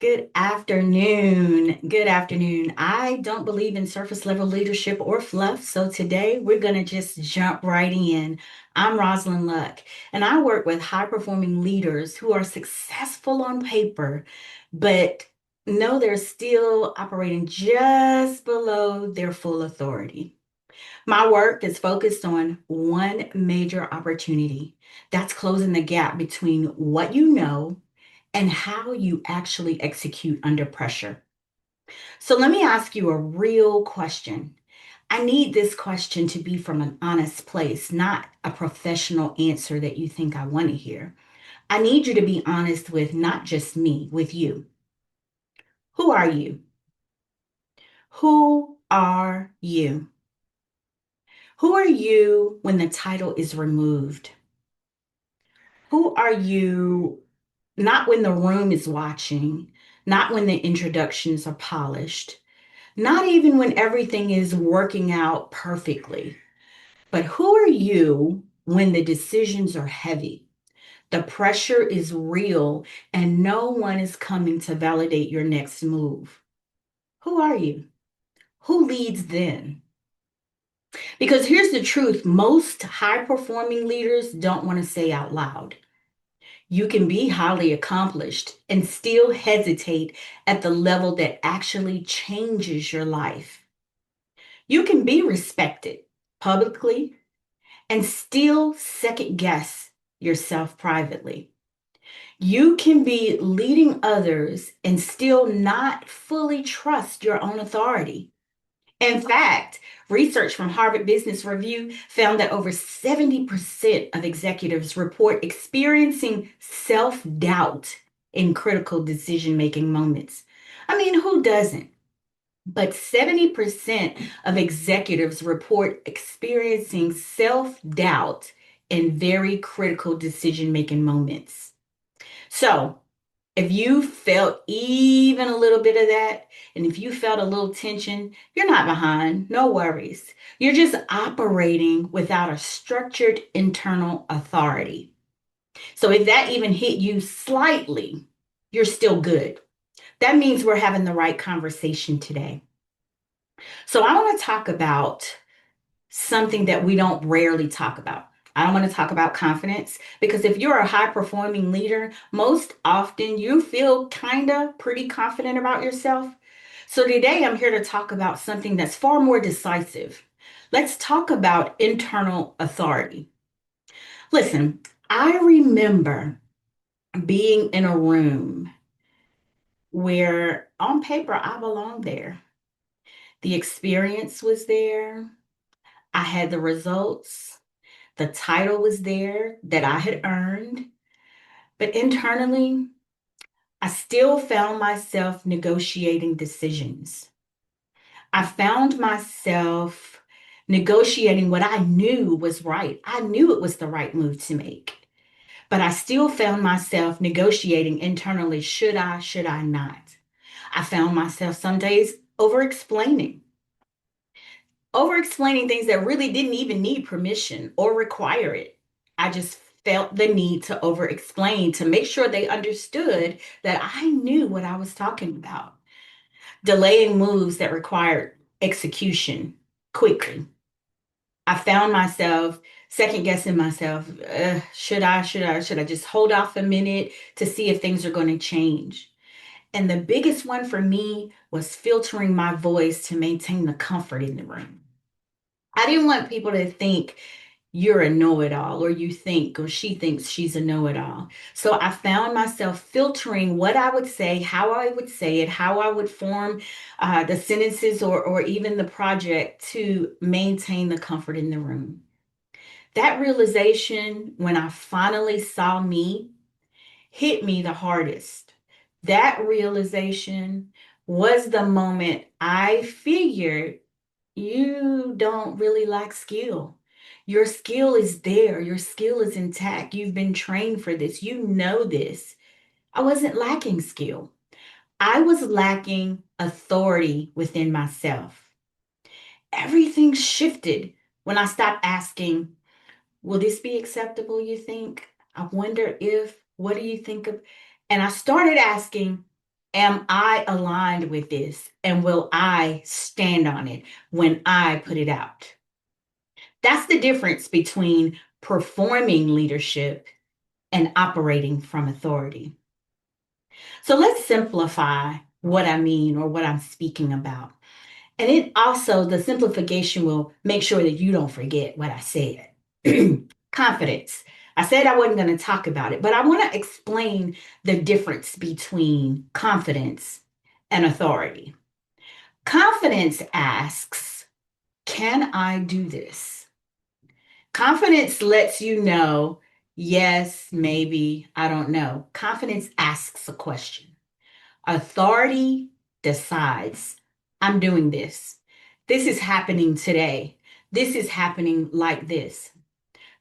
Good afternoon. Good afternoon. I don't believe in surface level leadership or fluff, so today we're going to just jump right in. I'm Rosalind Luck, and I work with high performing leaders who are successful on paper, but know they're still operating just below their full authority. My work is focused on one major opportunity that's closing the gap between what you know and how you actually execute under pressure. So let me ask you a real question. I need this question to be from an honest place, not a professional answer that you think I want to hear. I need you to be honest with not just me, with you. Who are you? Who are you? Who are you when the title is removed? Who are you not when the room is watching, not when the introductions are polished, not even when everything is working out perfectly, but who are you when the decisions are heavy? The pressure is real and no one is coming to validate your next move. Who are you? Who leads then? Because here's the truth, most high performing leaders don't want to say out loud. You can be highly accomplished and still hesitate at the level that actually changes your life. You can be respected publicly and still second guess yourself privately. You can be leading others and still not fully trust your own authority. In fact, research from Harvard Business Review found that over 70% of executives report experiencing self doubt in critical decision making moments. I mean, who doesn't? But 70% of executives report experiencing self doubt in very critical decision making moments. So, if you felt even a little bit of that, and if you felt a little tension, you're not behind, no worries. You're just operating without a structured internal authority. So, if that even hit you slightly, you're still good. That means we're having the right conversation today. So I want to talk about something that we don't rarely talk about. I don't want to talk about confidence because if you're a high performing leader, most often you feel kind of pretty confident about yourself. So today I'm here to talk about something that's far more decisive. Let's talk about internal authority. Listen, I remember being in a room where on paper I belonged there. The experience was there. I had the results. The title was there that I had earned. But internally, I still found myself negotiating decisions. I found myself negotiating what I knew was right. I knew it was the right move to make. But I still found myself negotiating internally, should I not? I found myself some days over explaining things that really didn't even need permission or require it. I just felt the need to over explain to make sure they understood that I knew what I was talking about. Delaying moves that required execution quickly. I found myself second guessing myself. Should I just hold off a minute to see if things are going to change? And the biggest one for me was filtering my voice to maintain the comfort in the room. I didn't want people to think you're a know-it-all or you think or she thinks she's a know-it-all. So I found myself filtering what I would say, how I would say it, how I would form the sentences or even the project to maintain the comfort in the room. That realization, when I finally saw me, hit me the hardest. That realization was the moment I figured you don't really lack skill. Your skill is there. Your skill is intact. You've been trained for this. You know this. I wasn't lacking skill. I was lacking authority within myself. Everything shifted when I stopped asking, will this be acceptable, you think? I wonder if, what do you think of? And I started asking, Am I aligned with this? And will I stand on it when I put it out? That's the difference between performing leadership and operating from authority. So let's simplify what I mean or what I'm speaking about. And it also, the simplification will make sure that you don't forget what I said. Confidence. I said I wasn't going to talk about it, but I want to explain the difference between confidence and authority. Confidence asks, can I do this? Confidence lets you know, yes, maybe, I don't know. Confidence asks a question. Authority decides, I'm doing this. This is happening today. This is happening like this.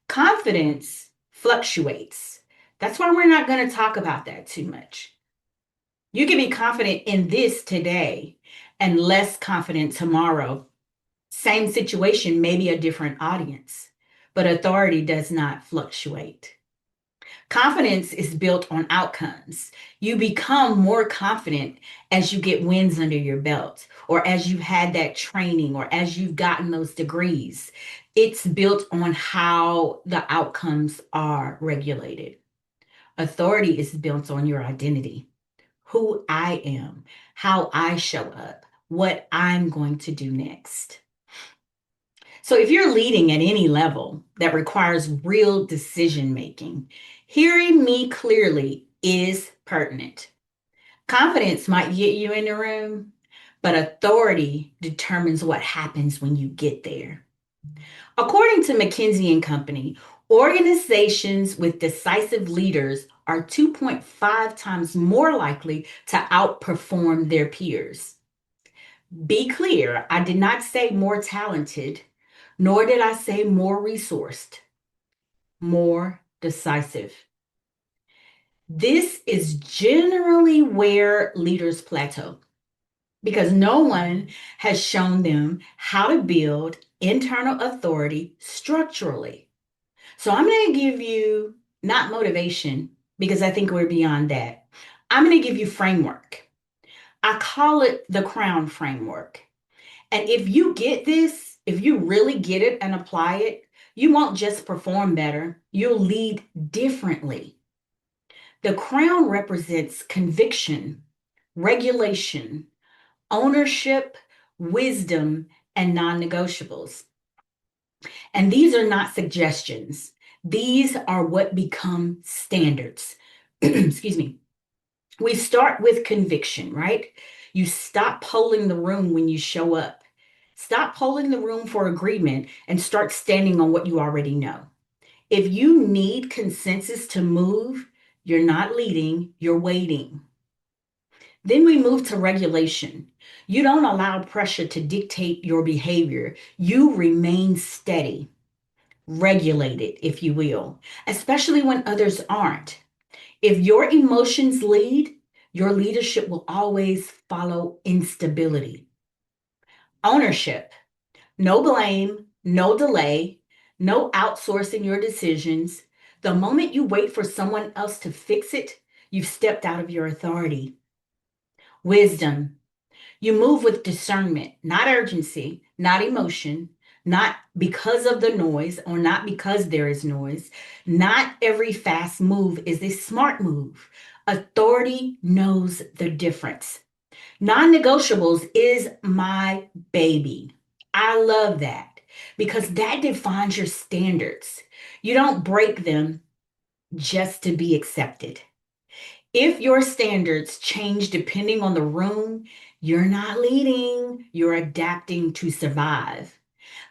Confidence fluctuates. That's why we're not going to talk about that too much. You can be confident in this today and less confident tomorrow. Same situation, maybe a different audience, but authority does not fluctuate. Confidence is built on outcomes. You become more confident as you get wins under your belt, or as you've had that training, or as you've gotten those degrees. It's built on how the outcomes are regulated. Authority is built on your identity, who I am, how I show up, what I'm going to do next. So, if you're leading at any level that requires real decision making, hearing me clearly is pertinent. Confidence might get you in the room, but authority determines what happens when you get there. According to McKinsey and Company, organizations with decisive leaders are 2.5 times more likely to outperform their peers. Be clear, I did not say more talented, nor did I say more resourced, more decisive. This is generally where leaders plateau because no one has shown them how to build internal authority structurally. So I'm going to give you not motivation because I think we're beyond that. I'm going to give you framework. I call it the crown framework. And if you get this, if you really get it and apply it, you won't just perform better, you'll lead differently. The crown represents conviction, regulation, ownership, wisdom, and non negotiables. And these are not suggestions, these are what become standards. Excuse me. We start with conviction, right? You stop polling the room when you show up. Stop polling the room for agreement and start standing on what you already know. If you need consensus to move, you're not leading, you're waiting. Then we move to regulation. You don't allow pressure to dictate your behavior. You remain steady, regulated, if you will, especially when others aren't. If your emotions lead, your leadership will always follow instability. Ownership. No blame, no delay, no outsourcing your decisions. The moment you wait for someone else to fix it, you've stepped out of your authority. Wisdom. You move with discernment, not urgency, not emotion, not because of the noise or not because there is noise. Not every fast move is a smart move. Authority knows the difference. Non negotiables is my baby. I love that because that defines your standards. You don't break them just to be accepted. If your standards change depending on the room, you're not leading, you're adapting to survive.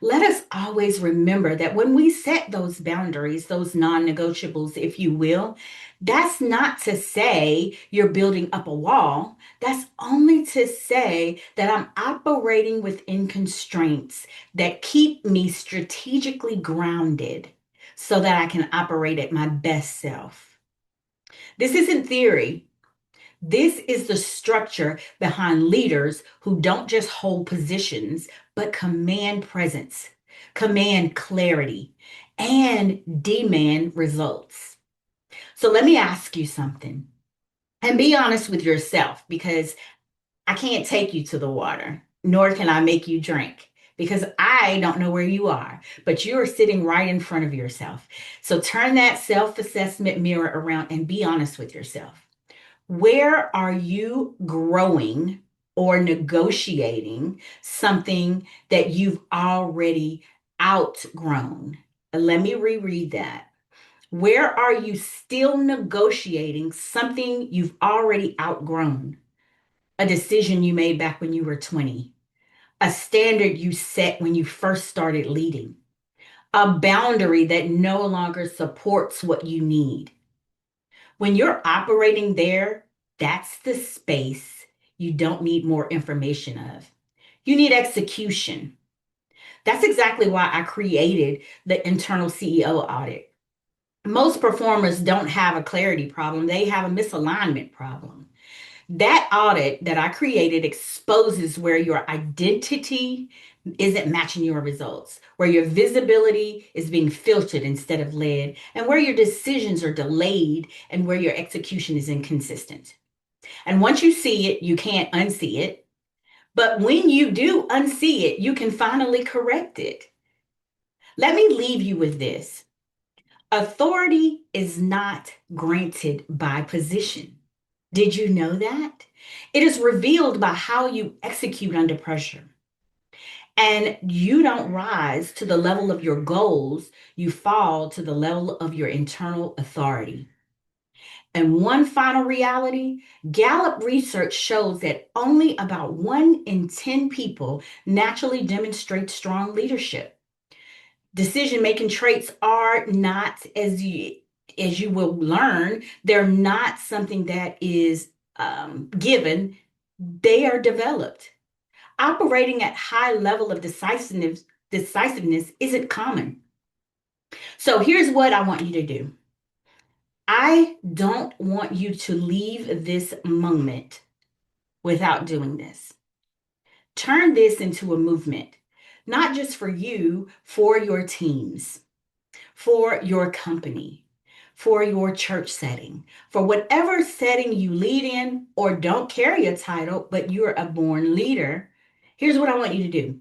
Let us always remember that when we set those boundaries, those non negotiables, if you will, that's not to say you're building up a wall. That's only to say that I'm operating within constraints that keep me strategically grounded so that I can operate at my best self. This isn't theory. This is the structure behind leaders who don't just hold positions, but command presence, command clarity, and demand results. So let me ask you something. And be honest with yourself, because I can't take you to the water, nor can I make you drink, because I don't know where you are, but you are sitting right in front of yourself. So turn that self-assessment mirror around and be honest with yourself. Where are you growing or negotiating something that you've already outgrown? Let me reread that. Where are you still negotiating something you've already outgrown? A decision you made back when you were 20, a standard you set when you first started leading, a boundary that no longer supports what you need. When you're operating there, that's the space you don't need more information of. You need execution. That's exactly why I created the internal CEO audit. Most performers don't have a clarity problem, they have a misalignment problem. That audit that I created exposes where your identity isn't matching your results, where your visibility is being filtered instead of led, and where your decisions are delayed and where your execution is inconsistent. And once you see it, you can't unsee it. But when you do unsee it, you can finally correct it. Let me leave you with this. Authority is not granted by position. Did you know that? It is revealed by how you execute under pressure. And you don't rise to the level of your goals, you fall to the level of your internal authority. And one final reality, Gallup research shows that only about 1 in 10 people naturally demonstrate strong leadership. Decision-making traits are not, as you will learn, they're not something that is given, they are developed. Operating at high level of decisiveness isn't common. So here's what I want you to do. I don't want you to leave this moment without doing this. Turn this into a movement, not just for you, for your teams, for your company, for your church setting, for whatever setting you lead in or don't carry a title, but you're a born leader. Here's what I want you to do.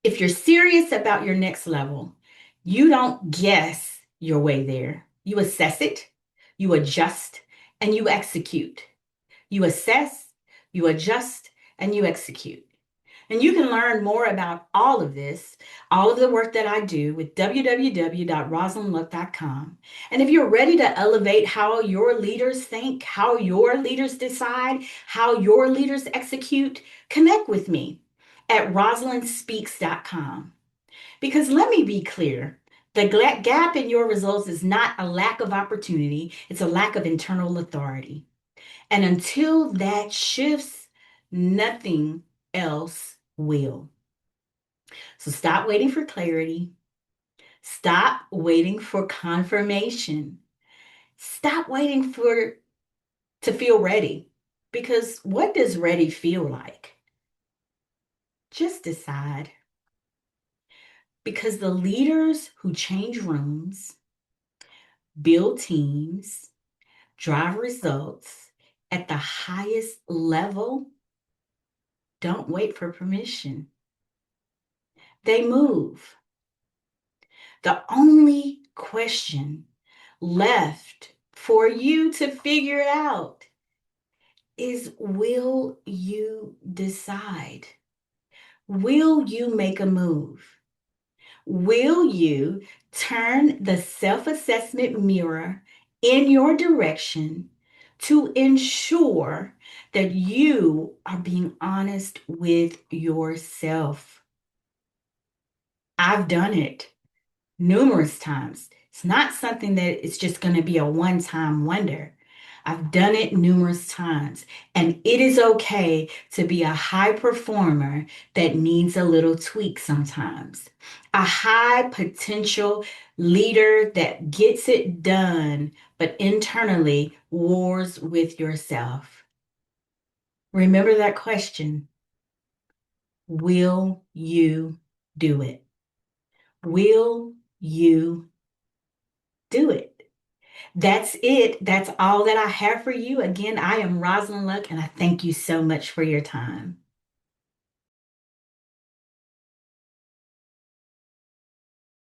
If you're serious about your next level, you don't guess your way there. You assess it, you adjust, and you execute. You assess, you adjust, and you execute. And you can learn more about all of this, all of the work that I do with www.rosalindluck.com. And if you're ready to elevate how your leaders think, how your leaders decide, how your leaders execute, connect with me at rosalindspeaks.com. Because let me be clear, the gap in your results is not a lack of opportunity, it's a lack of internal authority. And until that shifts, nothing else will. So stop waiting for clarity. Stop waiting for confirmation. Stop waiting for to feel ready. Because what does ready feel like? Just decide. Because the leaders who change rooms, build teams, drive results at the highest level don't wait for permission. They move. The only question left for you to figure out is, will you decide? Will you make a move? Will you turn the self-assessment mirror in your direction to ensure that you are being honest with yourself? I've done it numerous times. It's not something that it's just going to be a one-time wonder. I've done it numerous times, and it is okay to be a high performer that needs a little tweak sometimes. A high potential leader that gets it done, but internally wars with yourself. Remember that question. Will you do it? Will you do it? That's it. That's all that I have for you. Again, I am Rosalind Luck, and I thank you so much for your time.